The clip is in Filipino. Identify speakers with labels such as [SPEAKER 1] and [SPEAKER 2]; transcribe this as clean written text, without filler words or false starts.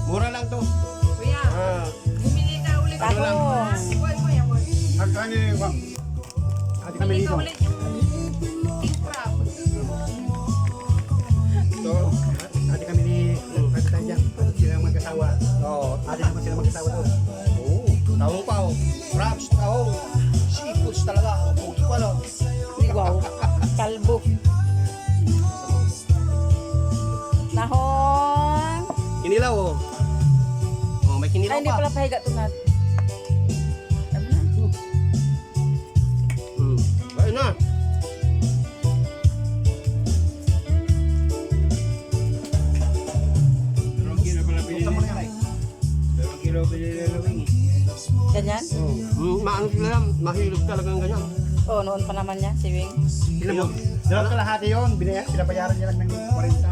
[SPEAKER 1] Mura lang to.
[SPEAKER 2] Kuya, bumili ka ulit.
[SPEAKER 3] Ako.
[SPEAKER 2] Kuya,
[SPEAKER 4] Ano yung bang? Ati kami
[SPEAKER 2] bumili
[SPEAKER 4] dito.
[SPEAKER 2] ka ulit yung king crab.
[SPEAKER 1] So,
[SPEAKER 4] Ati kami ni Pagkatan dyan. Sila mag-asawa.
[SPEAKER 1] oo.
[SPEAKER 4] Ati naman sila mag-asawa doon.
[SPEAKER 1] Oo. Tahong pa oh. Crabs, tahong. Seafoods talaga. Pugi ko ano.
[SPEAKER 3] Wow. Kalbo. Nahon.
[SPEAKER 1] Kinilaw oh. Oh, may kinilaw
[SPEAKER 3] Ay, hindi
[SPEAKER 1] pa.
[SPEAKER 3] pala pahiga ito natin. Alam na.
[SPEAKER 1] Ayun na.
[SPEAKER 4] Dalawang kilo pala pinili. Buksan mo na yan. 2 kilo pinili na wing.
[SPEAKER 3] Ganyan?
[SPEAKER 1] Maano sila yan. Mahilog talagang ganyan.
[SPEAKER 3] Oo, noon pa naman niya, si Wing.
[SPEAKER 4] Dalawang kalahati yun. Pinabayaran niya lang ng 40.